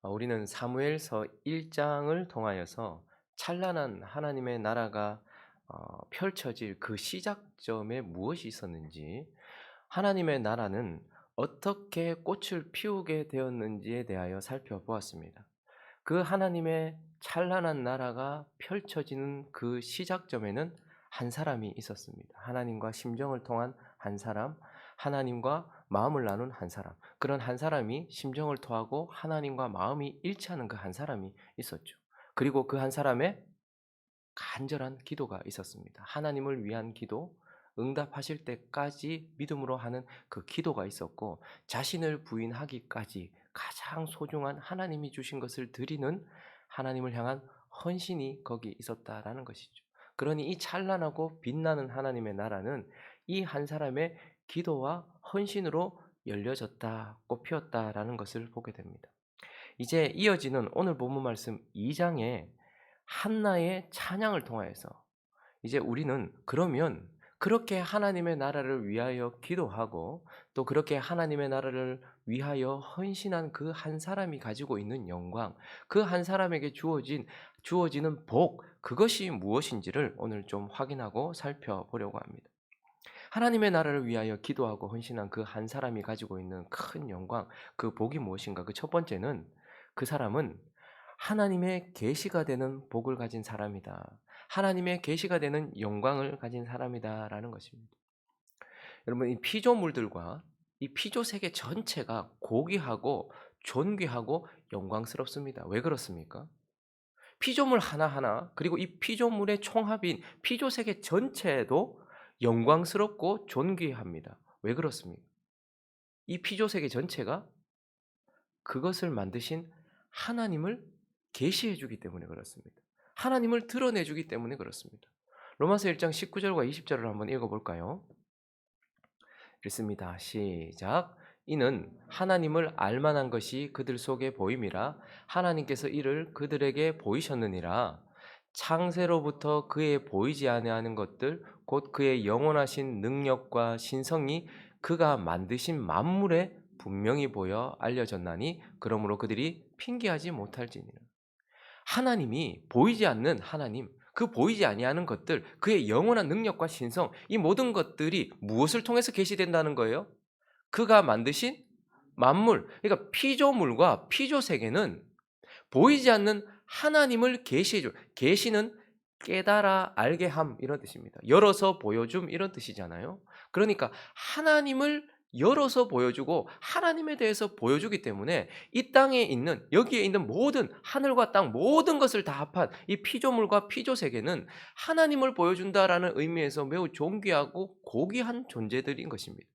우리는 사무엘서 1장을 통하여서 찬란한 하나님의 나라가 펼쳐질 그 시작점에 무엇이 있었는지, 하나님의 나라는 어떻게 꽃을 피우게 되었는지에 대하여 살펴보았습니다. 그 하나님의 찬란한 나라가 펼쳐지는 그 시작점에는 한 사람이 있었습니다. 하나님과 심정을 통한 한 사람, 하나님과 마음을 나눈 한 사람. 그런 한 사람이 심정을 토하고 하나님과 마음이 일치하는 그 한 사람이 있었죠. 그리고 그 한 사람의 간절한 기도가 있었습니다. 하나님을 위한 기도, 응답하실 때까지 믿음으로 하는 그 기도가 있었고, 자신을 부인하기까지 가장 소중한 하나님이 주신 것을 드리는 하나님을 향한 헌신이 거기 있었다라는 것이죠. 그러니 이 찬란하고 빛나는 하나님의 나라는 이 한 사람의 기도와 헌신으로 열려졌다, 꽃피었다라는 것을 보게 됩니다. 이제 이어지는 오늘 본문 말씀 2장에 한나의 찬양을 통하여서 이제 우리는 그러면 그렇게 하나님의 나라를 위하여 기도하고 또 그렇게 하나님의 나라를 위하여 헌신한 그 한 사람이 가지고 있는 영광, 그 한 사람에게 주어지는 복, 그것이 무엇인지를 오늘 좀 확인하고 살펴보려고 합니다. 하나님의 나라를 위하여 기도하고 헌신한 그 한 사람이 가지고 있는 큰 영광, 그 복이 무엇인가? 그 첫 번째는 그 사람은 하나님의 계시가 되는 복을 가진 사람이다. 하나님의 계시가 되는 영광을 가진 사람이다라는 것입니다. 여러분, 이 피조물들과 이 피조 세계 전체가 고귀하고 존귀하고 영광스럽습니다. 왜 그렇습니까? 피조물 하나하나, 그리고 이 피조물의 총합인 피조 세계 전체도 영광스럽고 존귀합니다. 왜 그렇습니까? 이 피조 세계 전체가 그것을 만드신 하나님을 계시해 주기 때문에 그렇습니다. 하나님을 드러내 주기 때문에 그렇습니다. 로마서 1장 19절과 20절을 한번 읽어 볼까요? 읽습니다. 시작. 이는 하나님을 알 만한 것이 그들 속에 보임이라 하나님께서 이를 그들에게 보이셨느니라. 창세로부터 그의 보이지 아니하는 것들 곧 그의 영원하신 능력과 신성이 그가 만드신 만물에 분명히 보여 알려졌나니 그러므로 그들이 핑계하지 못할지니라. 하나님이 보이지 않는 하나님, 그 보이지 아니하는 것들, 그의 영원한 능력과 신성, 이 모든 것들이 무엇을 통해서 계시된다는 거예요? 그가 만드신 만물, 그러니까 피조물과 피조 세계는 보이지 않는 하나님을 계시해 줘. 계시는 깨달아 알게 함 이런 뜻입니다. 열어서 보여줌 이런 뜻이잖아요. 그러니까 하나님을 열어서 보여주고 하나님에 대해서 보여주기 때문에 이 땅에 있는 여기에 있는 모든 하늘과 땅 모든 것을 다 합한 이 피조물과 피조 세계는 하나님을 보여준다라는 의미에서 매우 존귀하고 고귀한 존재들인 것입니다.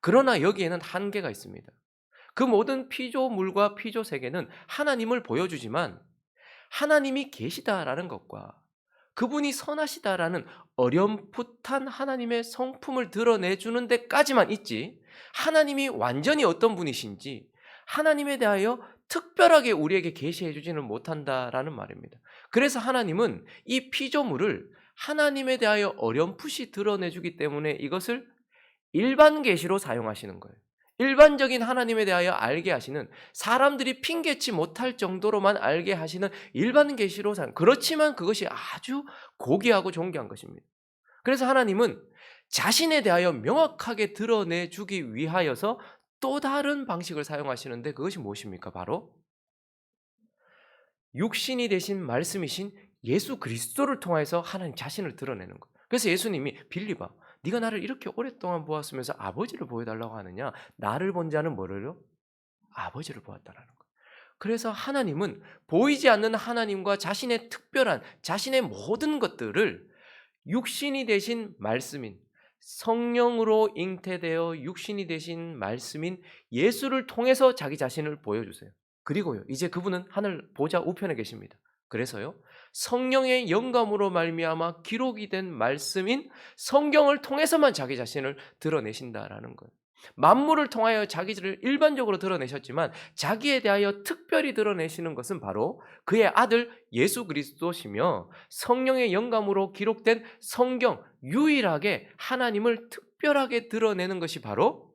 그러나 여기에는 한계가 있습니다. 그 모든 피조물과 피조 세계는 하나님을 보여주지만 하나님이 계시다라는 것과 그분이 선하시다라는 어렴풋한 하나님의 성품을 드러내주는 데까지만 있지, 하나님이 완전히 어떤 분이신지 하나님에 대하여 특별하게 우리에게 계시해 주지는 못한다라는 말입니다. 그래서 하나님은 이 피조물을 하나님에 대하여 어렴풋이 드러내주기 때문에 이것을 일반 계시로 사용하시는 거예요. 일반적인 하나님에 대하여 알게 하시는, 사람들이 핑계치 못할 정도로만 알게 하시는 일반 계시로 사용. 그렇지만 그것이 아주 고귀하고 존귀한 것입니다. 그래서 하나님은 자신에 대하여 명확하게 드러내 주기 위하여서 또 다른 방식을 사용하시는데 그것이 무엇입니까? 바로 육신이 되신 말씀이신 예수 그리스도를 통해서 하나님 자신을 드러내는 것. 그래서 예수님이 빌리바, 네가 나를 이렇게 오랫동안 보았으면서 아버지를 보여달라고 하느냐? 나를 본 자는 뭐를요? 아버지를 보았다라는 것. 그래서 하나님은 보이지 않는 하나님과 자신의 특별한 자신의 모든 것들을 육신이 되신 말씀인, 성령으로 잉태되어 육신이 되신 말씀인 예수를 통해서 자기 자신을 보여주세요. 그리고요, 이제 그분은 하늘 보좌 우편에 계십니다. 그래서요, 성령의 영감으로 말미암아 기록이 된 말씀인 성경을 통해서만 자기 자신을 드러내신다라는 거예요. 만물을 통하여 자기를 일반적으로 드러내셨지만 자기에 대하여 특별히 드러내시는 것은 바로 그의 아들 예수 그리스도시며 성령의 영감으로 기록된 성경, 유일하게 하나님을 특별하게 드러내는 것이 바로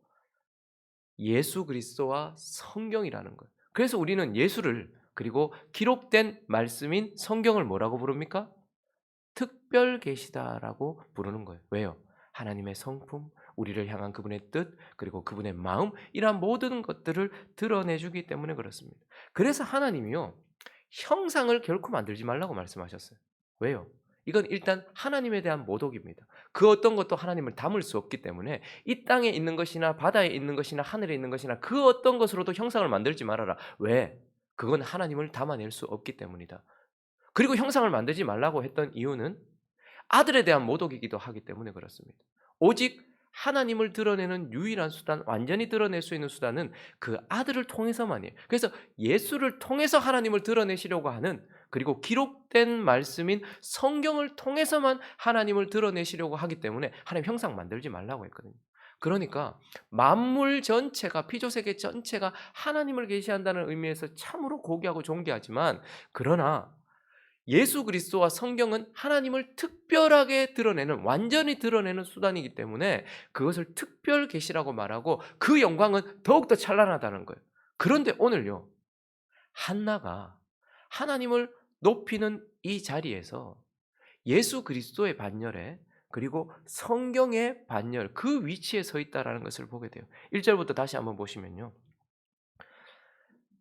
예수 그리스도와 성경이라는 거예요. 그래서 우리는 예수를 그리고 기록된 말씀인 성경을 뭐라고 부릅니까? 특별 계시다라고 부르는 거예요. 왜요? 하나님의 성품, 우리를 향한 그분의 뜻, 그리고 그분의 마음, 이러한 모든 것들을 드러내 주기 때문에 그렇습니다. 그래서 하나님이요, 형상을 결코 만들지 말라고 말씀하셨어요. 왜요? 이건 일단 하나님에 대한 모독입니다. 그 어떤 것도 하나님을 담을 수 없기 때문에 이 땅에 있는 것이나 바다에 있는 것이나 하늘에 있는 것이나 그 어떤 것으로도 형상을 만들지 말아라. 왜? 그건 하나님을 담아낼 수 없기 때문이다. 그리고 형상을 만들지 말라고 했던 이유는 아들에 대한 모독이기도 하기 때문에 그렇습니다. 오직 하나님을 드러내는 유일한 수단, 완전히 드러낼 수 있는 수단은 그 아들을 통해서만이에요. 그래서 예수를 통해서 하나님을 드러내시려고 하는, 그리고 기록된 말씀인 성경을 통해서만 하나님을 드러내시려고 하기 때문에 하나님 형상 만들지 말라고 했거든요. 그러니까 만물 전체가, 피조세계 전체가 하나님을 계시한다는 의미에서 참으로 고귀하고 존귀하지만, 그러나 예수 그리스도와 성경은 하나님을 특별하게 드러내는, 완전히 드러내는 수단이기 때문에 그것을 특별 계시라고 말하고 그 영광은 더욱더 찬란하다는 거예요. 그런데 오늘요, 한나가 하나님을 높이는 이 자리에서 예수 그리스도의 반열에, 그리고 성경의 반열, 그 위치에 서 있다라는 것을 보게 돼요. 1절부터 다시 한번 보시면요,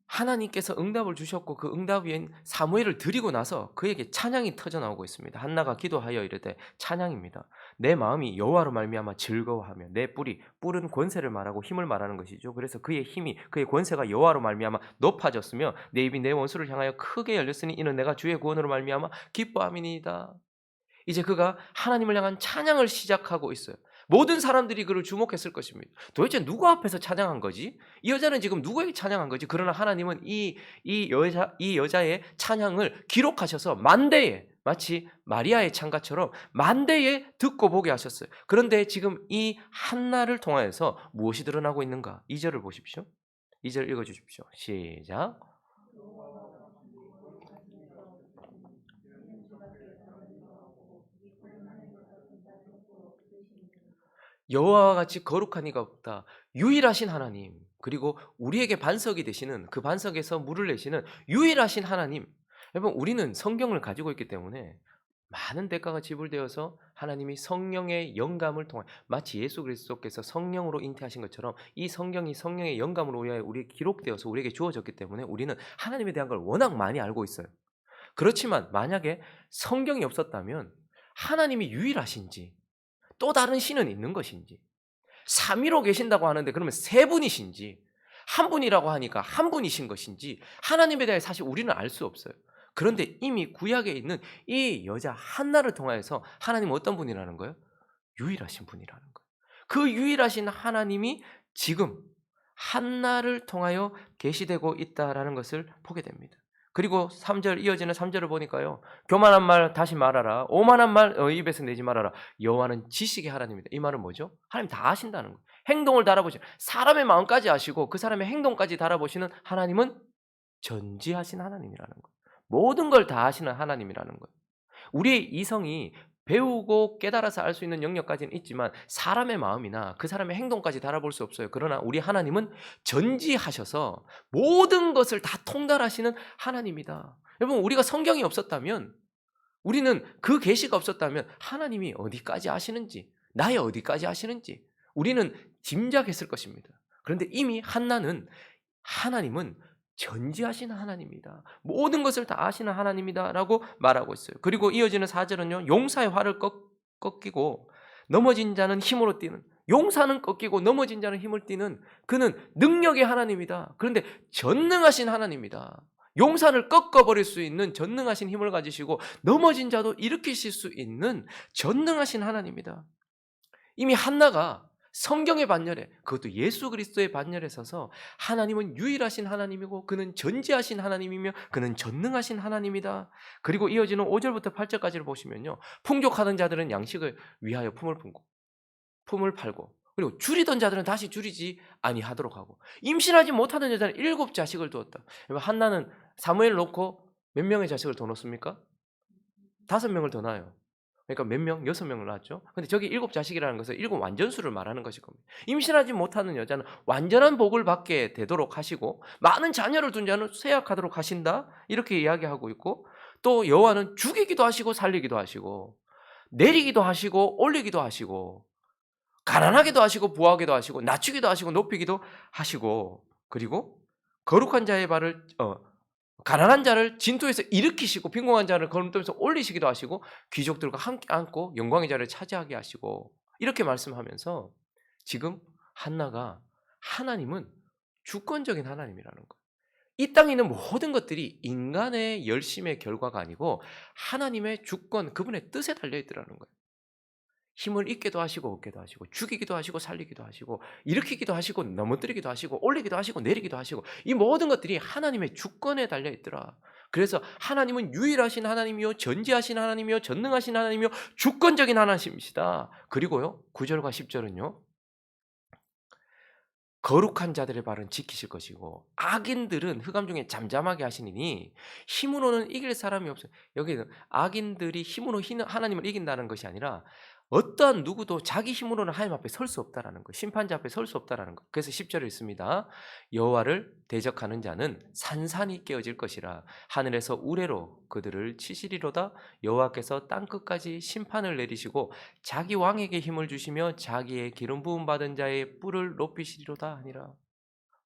하나님께서 응답을 주셨고 그 응답 위엔 사무엘을 드리고 나서 그에게 찬양이 터져 나오고 있습니다. 한나가 기도하여 이르되, 찬양입니다. 내 마음이 여호와로 말미암아 즐거워하며, 내 뿔은 권세를 말하고 힘을 말하는 것이죠. 그래서 그의 힘이, 그의 권세가 여호와로 말미암아 높아졌으며 내 입이 내 원수를 향하여 크게 열렸으니 이는 내가 주의 구원으로 말미암아 기뻐함이니이다. 이제 그가 하나님을 향한 찬양을 시작하고 있어요. 모든 사람들이 그를 주목했을 것입니다. 도대체 누구 앞에서 찬양한 거지? 이 여자는 지금 누구에게 찬양한 거지? 그러나 하나님은 이 여자의 찬양을 기록하셔서 만대에, 마치 마리아의 찬가처럼 만대에 듣고 보게 하셨어요. 그런데 지금 이 한나를 통하여서 무엇이 드러나고 있는가? 2절을 보십시오. 2절 읽어주십시오. 시작. 여호와와 같이 거룩한 이가 없다. 유일하신 하나님, 그리고 우리에게 반석이 되시는, 그 반석에서 물을 내시는 유일하신 하나님. 여러분, 우리는 성경을 가지고 있기 때문에 많은 대가가 지불되어서 하나님이 성령의 영감을 통해, 마치 예수 그리스도께서 성령으로 잉태하신 것처럼 이 성경이 성령의 영감으로 의하여 우리에게 기록되어서 우리에게 주어졌기 때문에 우리는 하나님에 대한 걸 워낙 많이 알고 있어요. 그렇지만 만약에 성경이 없었다면 하나님이 유일하신지 또 다른 신은 있는 것인지, 삼위로 계신다고 하는데 그러면 세 분이신지, 한 분이라고 하니까 한 분이신 것인지, 하나님에 대해 사실 우리는 알 수 없어요. 그런데 이미 구약에 있는 이 여자 한나를 통하여서 하나님은 어떤 분이라는 거예요? 유일하신 분이라는 거예요. 그 유일하신 하나님이 지금 한나를 통하여 계시되고 있다라는 것을 보게 됩니다. 그리고 3절, 이어지는 3절을 보니까요, 교만한 말 다시 말하라, 오만한 말 입에서 내지 말아라. 여호와는 지식의 하나님이다. 이 말은 뭐죠? 하나님 다 아신다는 거예요. 행동을 달아보시는, 사람의 마음까지 아시고 그 사람의 행동까지 달아보시는 하나님은 전지하신 하나님이라는 거예요. 모든 걸 다 아시는 하나님이라는 거예요. 우리의 이성이 배우고 깨달아서 알 수 있는 영역까지는 있지만 사람의 마음이나 그 사람의 행동까지 달아볼 수 없어요. 그러나 우리 하나님은 전지하셔서 모든 것을 다 통달하시는 하나님이다. 여러분, 우리가 성경이 없었다면, 우리는 그 계시가 없었다면 하나님이 어디까지 아시는지, 나의 어디까지 아시는지 우리는 짐작했을 것입니다. 그런데 이미 한나는, 하나님은 전지하시는 하나님이다, 모든 것을 다 아시는 하나님이다 라고 말하고 있어요. 그리고 이어지는 4절은요, 용사의 활을 꺾이고 넘어진 자는 힘으로 뛰는, 용사는 꺾이고 넘어진 자는 힘을 띠는 그는 능력의 하나님이다. 그런데 전능하신 하나님이다. 용사를 꺾어버릴 수 있는 전능하신 힘을 가지시고 넘어진 자도 일으키실 수 있는 전능하신 하나님이다. 이미 한나가 성경의 반열에, 그것도 예수 그리스도의 반열에 서서 하나님은 유일하신 하나님이고 그는 전지하신 하나님이며 그는 전능하신 하나님이다. 그리고 이어지는 5절부터 8절까지를 보시면요, 풍족하던 자들은 양식을 위하여 품을 팔고, 그리고 줄이던 자들은 다시 줄이지 아니하도록 하고, 임신하지 못하던 여자는 7자식을 두었다. 한나는 사무엘 놓고 몇 명의 자식을 더 놓습니까? 5명을 더 낳아요. 그러니까 몇 명? 6명을 낳았죠. 근데 저기 7자식이라는 것은 7 완전수를 말하는 것일 겁니다. 임신하지 못하는 여자는 완전한 복을 받게 되도록 하시고 많은 자녀를 둔 자는 쇠약하도록 하신다. 이렇게 이야기하고 있고 또 여호와는 죽이기도 하시고 살리기도 하시고 내리기도 하시고 올리기도 하시고 가난하게도 하시고 부하게도 하시고 낮추기도 하시고 높이기도 하시고 그리고 거룩한 자의 발을 가난한 자를 진토에서 일으키시고 빈곤한 자를 거름돌에서 올리시기도 하시고 귀족들과 함께 앉고 영광의 자리를 차지하게 하시고 이렇게 말씀하면서 지금 한나가 하나님은 주권적인 하나님이라는 거예요. 이 땅에 있는 모든 것들이 인간의 열심의 결과가 아니고 하나님의 주권, 그분의 뜻에 달려 있더라는 거예요. 힘을 잃게도 하시고 얻게도 하시고 죽이기도 하시고 살리기도 하시고 일으키기도 하시고 넘어뜨리기도 하시고 올리기도 하시고 내리기도 하시고 이 모든 것들이 하나님의 주권에 달려 있더라. 그래서 하나님은 유일하신 하나님이요 전지하신 하나님이요 전능하신 하나님이요 주권적인 하나님이시다. 그리고요 9절과 10절은요 거룩한 자들의 발은 지키실 것이고 악인들은 흑암 중에 잠잠하게 하시니니 힘으로는 이길 사람이 없어요. 여기는 악인들이 힘으로 하나님을 이긴다는 것이 아니라 어떠한 누구도 자기 힘으로는 하나님 앞에 설 수 없다라는 거, 심판자 앞에 설 수 없다라는 거. 그래서 10절에 있습니다. 여호와를 대적하는 자는 산산이 깨어질 것이라 하늘에서 우레로 그들을 치시리로다. 여호와께서 땅 끝까지 심판을 내리시고 자기 왕에게 힘을 주시며 자기의 기름 부음 받은 자의 뿔을 높이시리로다 하니라.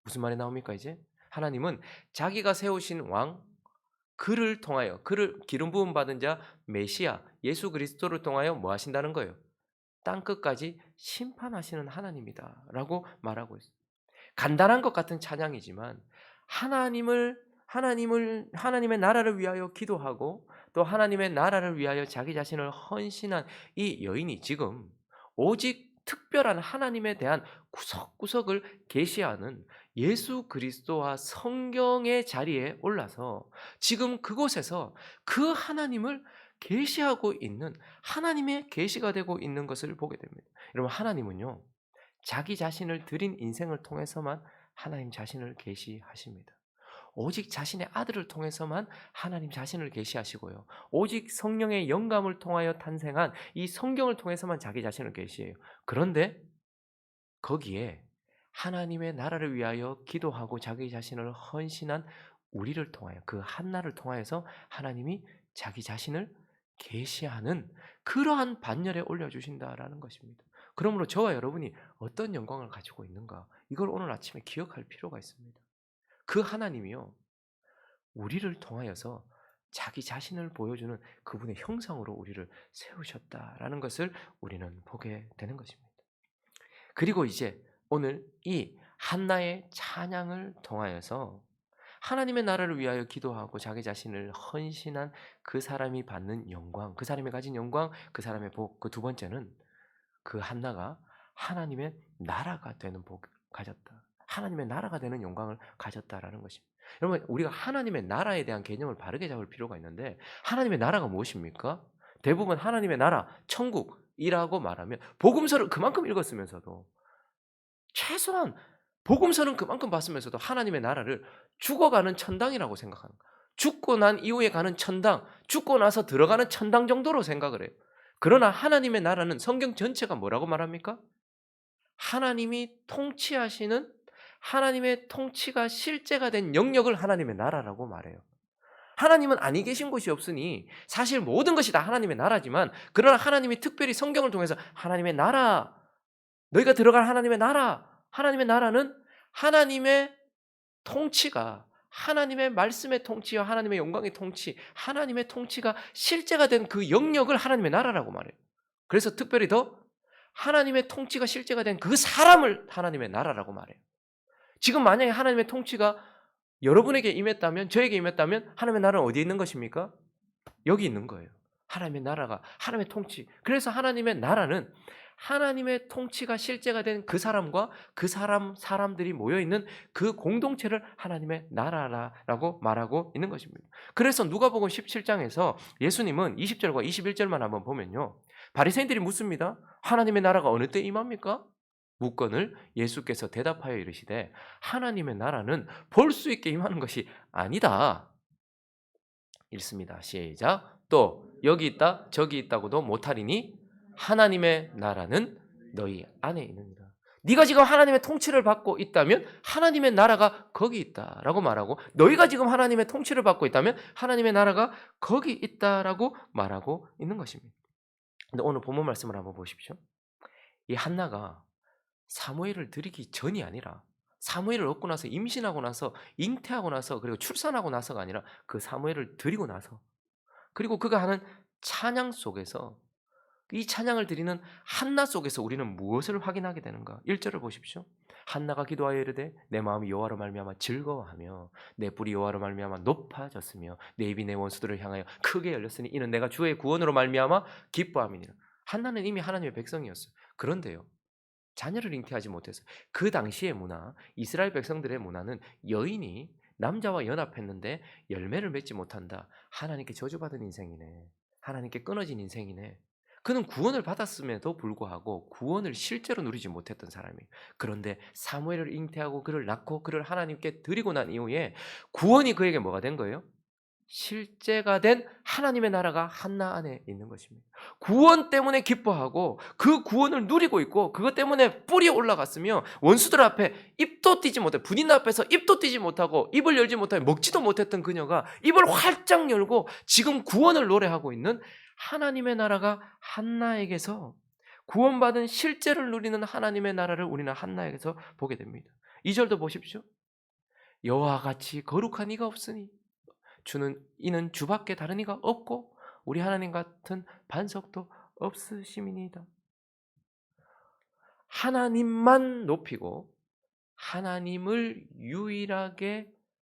무슨 말이 나옵니까 이제? 하나님은 자기가 세우신 왕 그를 통하여 그를 기름 부음 받은 자 메시아 예수 그리스도를 통하여 뭐 하신다는 거예요? 땅 끝까지 심판하시는 하나님이다라고 말하고 있어요. 간단한 것 같은 찬양이지만 하나님의 나라를 위하여 기도하고 또 하나님의 나라를 위하여 자기 자신을 헌신한 이 여인이 지금 오직 특별한 하나님에 대한 구석구석을 계시하는 예수 그리스도와 성경의 자리에 올라서 지금 그곳에서 그 하나님을 계시하고 있는 하나님의 계시가 되고 있는 것을 보게 됩니다. 여러분 하나님은요. 자기 자신을 드린 인생을 통해서만 하나님 자신을 계시하십니다. 오직 자신의 아들을 통해서만 하나님 자신을 계시하시고요. 오직 성령의 영감을 통하여 탄생한 이 성경을 통해서만 자기 자신을 계시해요. 그런데 거기에 하나님의 나라를 위하여 기도하고 자기 자신을 헌신한 우리를 통하여 그 한나를 통하여서 하나님이 자기 자신을 계시하는 그러한 반열에 올려주신다라는 것입니다. 그러므로 저와 여러분이 어떤 영광을 가지고 있는가 이걸 오늘 아침에 기억할 필요가 있습니다. 그 하나님이요 우리를 통하여서 자기 자신을 보여주는 그분의 형상으로 우리를 세우셨다라는 것을 우리는 보게 되는 것입니다. 그리고 이제 오늘 이 한나의 찬양을 통하여서 하나님의 나라를 위하여 기도하고 자기 자신을 헌신한 그 사람이 받는 영광, 그 사람이 가진 영광, 그 사람의 복, 그 두 번째는 그 한나가 하나님의 나라가 되는 복을 가졌다. 하나님의 나라가 되는 영광을 가졌다라는 것입니다. 여러분, 우리가 하나님의 나라에 대한 개념을 바르게 잡을 필요가 있는데 하나님의 나라가 무엇입니까? 대부분 하나님의 나라, 천국이라고 말하면 복음서를 그만큼 읽었으면서도 최소한 복음서는 그만큼 봤으면서도 하나님의 나라를 죽어가는 천당이라고 생각하는 거예요. 죽고 난 이후에 가는 천당, 죽고 나서 들어가는 천당 정도로 생각을 해요. 그러나 하나님의 나라는 성경 전체가 뭐라고 말합니까? 하나님이 통치하시는 하나님의 통치가 실제가 된 영역을 하나님의 나라라고 말해요. 하나님은 아니 계신 곳이 없으니 사실 모든 것이 다 하나님의 나라지만 그러나 하나님이 특별히 성경을 통해서 하나님의 나라, 너희가 들어갈 하나님의 나라, 하나님의 나라는 하나님의 통치가 하나님의 말씀의 통치와 하나님의 영광의 통치, 하나님의 통치가 실제가 된 그 영역을 하나님의 나라라고 말해요. 그래서 특별히 더 하나님의 통치가 실제가 된 그 사람을 하나님의 나라라고 말해요. 지금 만약에 하나님의 통치가 여러분에게 임했다면, 저에게 임했다면 하나님의 나라는 어디에 있는 것입니까? 여기 있는 거예요. 하나님의 나라가, 하나님의 통치. 그래서 하나님의 나라는 하나님의 통치가 실제가 된 그 사람과 그 사람들이 모여있는 그 공동체를 하나님의 나라라고 말하고 있는 것입니다. 그래서 누가복음 17장에서 예수님은 20절과 21절만 한번 보면요. 바리새인들이 묻습니다. 하나님의 나라가 어느 때 임합니까? 묻건을 예수께서 대답하여 이르시되 하나님의 나라는 볼 수 있게 임하는 것이 아니다. 읽습니다. 시작. 또 여기 있다 저기 있다고도 못하리니 하나님의 나라는 너희 안에 있느니라. 네가 지금 하나님의 통치를 받고 있다면 하나님의 나라가 거기 있다라고 말하고, 너희가 지금 하나님의 통치를 받고 있다면 하나님의 나라가 거기 있다라고 말하고 있는 것입니다. 근데 오늘 본문 말씀을 한번 보십시오. 이 한나가 사무엘을 드리기 전이 아니라, 사무엘을 얻고 나서, 임신하고 나서, 잉태하고 나서, 그리고 출산하고 나서가 아니라 그 사무엘을 드리고 나서, 그리고 그가 하는 찬양 속에서, 이 찬양을 드리는 한나 속에서 우리는 무엇을 확인하게 되는가? 1절을 보십시오. 한나가 기도하여 이르되 내 마음이 여호와로 말미암아 즐거워하며 내 뿔이 여호와로 말미암아 높아졌으며 내 입이 내 원수들을 향하여 크게 열렸으니 이는 내가 주의 구원으로 말미암아 기뻐함이니라. 한나는 이미 하나님의 백성이었어요. 그런데요, 자녀를 잉태하지 못해서, 그 당시의 문화, 이스라엘 백성들의 문화는 여인이 남자와 연합했는데 열매를 맺지 못한다. 하나님께 저주받은 인생이네. 하나님께 끊어진 인생이네. 그는 구원을 받았음에도 불구하고 구원을 실제로 누리지 못했던 사람이에요. 그런데 사무엘을 잉태하고 그를 낳고 그를 하나님께 드리고 난 이후에 구원이 그에게 뭐가 된 거예요? 실제가 된 하나님의 나라가 한나 안에 있는 것입니다. 구원 때문에 기뻐하고 그 구원을 누리고 있고, 그것 때문에 뿔이 올라갔으며 원수들 앞에 입도 띄지 못해, 군인 앞에서 입도 띄지 못하고 입을 열지 못하고 먹지도 못했던 그녀가 입을 활짝 열고 지금 구원을 노래하고 있는 하나님의 나라가 한나에게서, 구원받은 실제를 누리는 하나님의 나라를 우리는 한나에게서 보게 됩니다. 2절도 보십시오. 여호와 같이 거룩한 이가 없으니 이는 주밖에 다른 이가 없고 우리 하나님 같은 반석도 없으심이니이다. 하나님만 높이고 하나님을 유일하게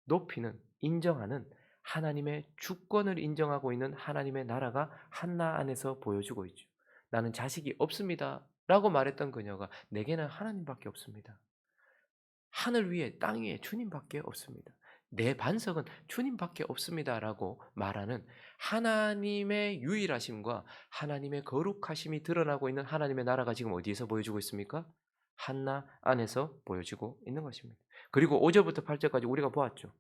높이는, 인정하는 하나님의 주권을 인정하고 있는 하나님의 나라가 한나 안에서 보여주고 있죠. 나는 자식이 없습니다 라고 말했던 그녀가 내게는 하나님밖에 없습니다. 하늘 위에 땅 위에 주님밖에 없습니다. 내 반석은 주님밖에 없습니다라고 말하는 하나님의 유일하심과 하나님의 거룩하심이 드러나고 있는 하나님의 나라가 지금 어디에서 보여주고 있습니까? 한나 안에서 보여지고 있는 것입니다. 그리고 5절부터 8절까지 우리가 보았죠.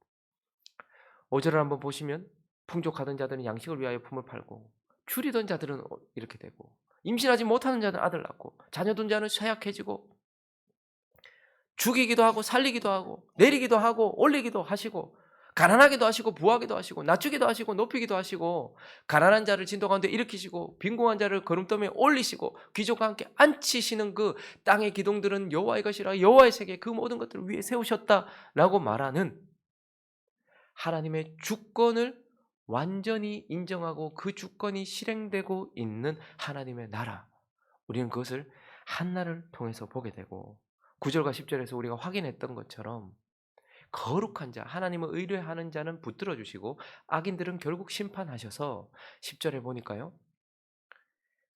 5절을 한번 보시면 풍족하던 자들은 양식을 위하여 품을 팔고, 줄이던 자들은 이렇게 되고, 임신하지 못하는 자는 아들 낳고, 자녀 둔 자는 쇠약해지고, 죽이기도 하고 살리기도 하고 내리기도 하고 올리기도 하시고, 가난하기도 하시고 부하기도 하시고 낮추기도 하시고 높이기도 하시고, 가난한 자를 진도 가운데 일으키시고 빈궁한 자를 거름더미에 올리시고 귀족과 함께 앉히시는 그 땅의 기둥들은 여호와의 것이라 여호와의 세계 그 모든 것들을 위해 세우셨다라고 말하는 하나님의 주권을 완전히 인정하고 그 주권이 실행되고 있는 하나님의 나라, 우리는 그것을 한나를 통해서 보게 되고, 9절과 10절에서 우리가 확인했던 것처럼 거룩한 자, 하나님을 의뢰하는 자는 붙들어 주시고 악인들은 결국 심판하셔서 10절에 보니까요,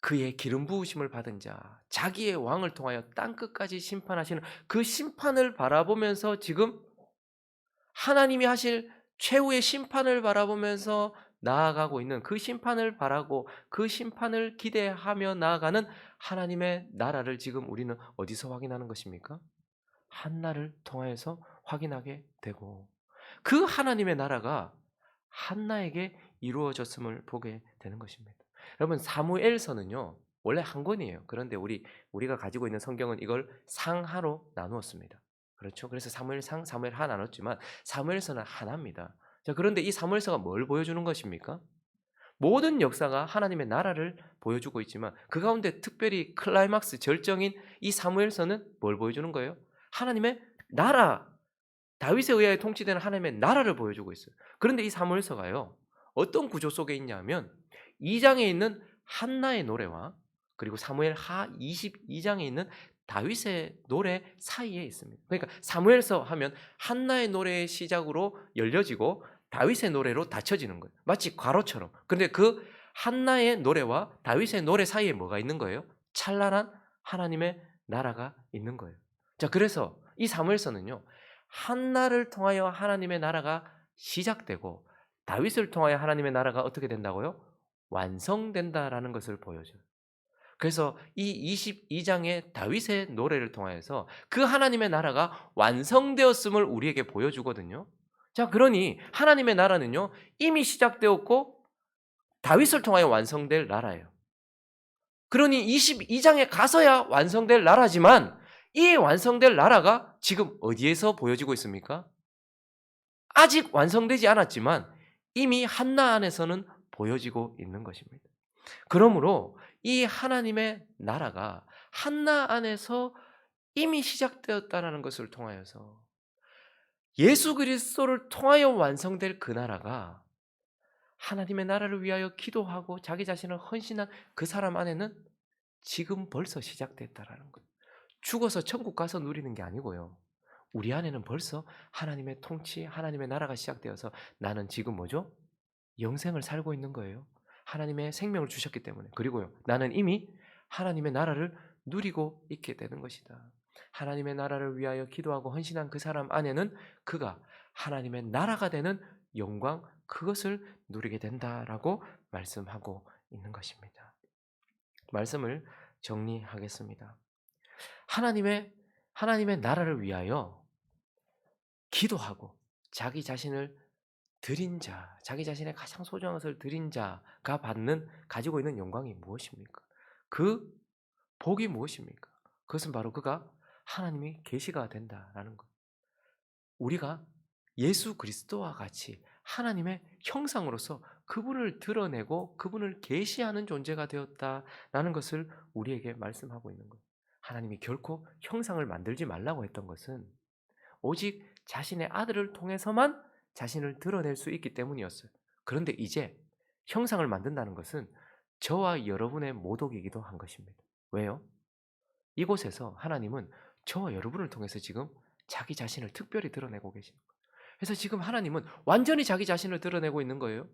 그의 기름 부으심을 받은 자, 자기의 왕을 통하여 땅끝까지 심판하시는 그 심판을 바라보면서, 지금 하나님이 하실 최후의 심판을 바라보면서 나아가고 있는, 그 심판을 바라고 그 심판을 기대하며 나아가는 하나님의 나라를 지금 우리는 어디서 확인하는 것입니까? 한나를 통하여서 확인하게 되고, 그 하나님의 나라가 한나에게 이루어졌음을 보게 되는 것입니다. 여러분, 사무엘서는요 원래 한 권이에요. 그런데 우리가 가지고 있는 성경은 이걸 상하로 나누었습니다. 그렇죠? 그래서 사무엘상, 사무엘하 나눴지만 사무엘서는 하나입니다. 자, 그런데 이 사무엘서가 뭘 보여주는 것입니까? 모든 역사가 하나님의 나라를 보여주고 있지만 그 가운데 특별히 클라이막스, 절정인 이 사무엘서는 뭘 보여주는 거예요? 하나님의 나라, 다윗에 의하여 통치되는 하나님의 나라를 보여주고 있어요. 그런데 이 사무엘서가요 어떤 구조 속에 있냐면 2장에 있는 한나의 노래와 그리고 사무엘하 22장에 있는 다윗의 노래 사이에 있습니다. 그러니까 사무엘서 하면 한나의 노래의 시작으로 열려지고 다윗의 노래로 닫혀지는 거예요. 마치 괄호처럼. 그런데 그 한나의 노래와 다윗의 노래 사이에 뭐가 있는 거예요? 찬란한 하나님의 나라가 있는 거예요. 자, 그래서 이 사무엘서는요 한나를 통하여 하나님의 나라가 시작되고 다윗을 통하여 하나님의 나라가 어떻게 된다고요? 완성된다라는 것을 보여줘요. 그래서 이 22장의 다윗의 노래를 통하여서 그 하나님의 나라가 완성되었음을 우리에게 보여주거든요. 자, 그러니 하나님의 나라는요 이미 시작되었고 다윗을 통하여 완성될 나라예요. 그러니 22장에 가서야 완성될 나라지만 이 완성될 나라가 지금 어디에서 보여지고 있습니까? 아직 완성되지 않았지만 이미 한나 안에서는 보여지고 있는 것입니다. 그러므로 이 하나님의 나라가 한나 안에서 이미 시작되었다라는 것을 통하여서 예수 그리스도를 통하여 완성될 그 나라가 하나님의 나라를 위하여 기도하고 자기 자신을 헌신한 그 사람 안에는 지금 벌써 시작됐다라는 거예요. 죽어서 천국 가서 누리는 게 아니고요. 우리 안에는 벌써 하나님의 통치, 하나님의 나라가 시작되어서 나는 지금 뭐죠? 영생을 살고 있는 거예요. 하나님의 생명을 주셨기 때문에. 그리고요, 나는 이미 하나님의 나라를 누리고 있게 되는 것이다. 하나님의 나라를 위하여 기도하고 헌신한 그 사람 안에는 그가 하나님의 나라가 되는 영광, 그것을 누리게 된다라고 말씀하고 있는 것입니다. 말씀을 정리하겠습니다. 하나님의 나라를 위하여 기도하고 자기 자신을 드린 자, 자기 자신의 가장 소중한 것을 드린 자가 가지고 있는 영광이 무엇입니까? 그 복이 무엇입니까? 그것은 바로 그가 하나님의 계시가 된다라는 것. 우리가 예수 그리스도와 같이 하나님의 형상으로서 그분을 드러내고 그분을 계시하는 존재가 되었다라는 것을 우리에게 말씀하고 있는 거예요. 하나님이 결코 형상을 만들지 말라고 했던 것은 오직 자신의 아들을 통해서만 자신을 드러낼 수 있기 때문이었어요. 그런데 이제 형상을 만든다는 것은 저와 여러분의 모독이기도 한 것입니다. 왜요? 이곳에서 하나님은 저와 여러분을 통해서 지금 자기 자신을 특별히 드러내고 계십니다. 그래서 지금 하나님은 완전히 자기 자신을 드러내고 있는 거예요.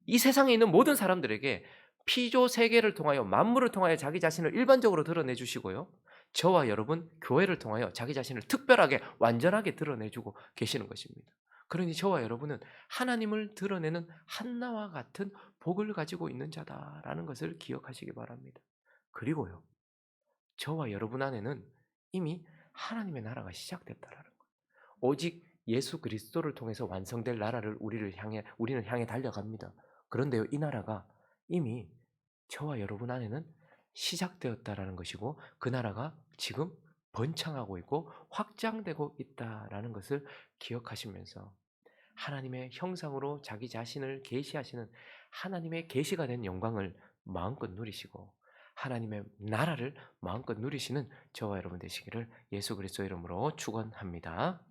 이 세상에 있는 모든 사람들에게 피조 세계를 통하여 만물을 통하여 자기 자신을 일반적으로 드러내 주시고요. 저와 여러분 교회를 통하여 자기 자신을 특별하게 완전하게 드러내 주고 계시는 것입니다. 그러니 저와 여러분은 하나님을 드러내는 한나와 같은 복을 가지고 있는 자다라는 것을 기억하시기 바랍니다. 그리고요, 저와 여러분 안에는 이미 하나님의 나라가 시작됐다라는 거예요. 오직 예수 그리스도를 통해서 완성될 나라를 우리는 향해 달려갑니다. 그런데요, 이 나라가 이미 저와 여러분 안에는 시작되었다라는 것이고 그 나라가 지금 번창하고 있고 확장되고 있다라는 것을 기억하시면서 하나님의 형상으로 자기 자신을 계시하시는 하나님의 계시가 된 영광을 마음껏 누리시고 하나님의 나라를 마음껏 누리시는 저와 여러분 되시기를 예수 그리스도 이름으로 축원합니다.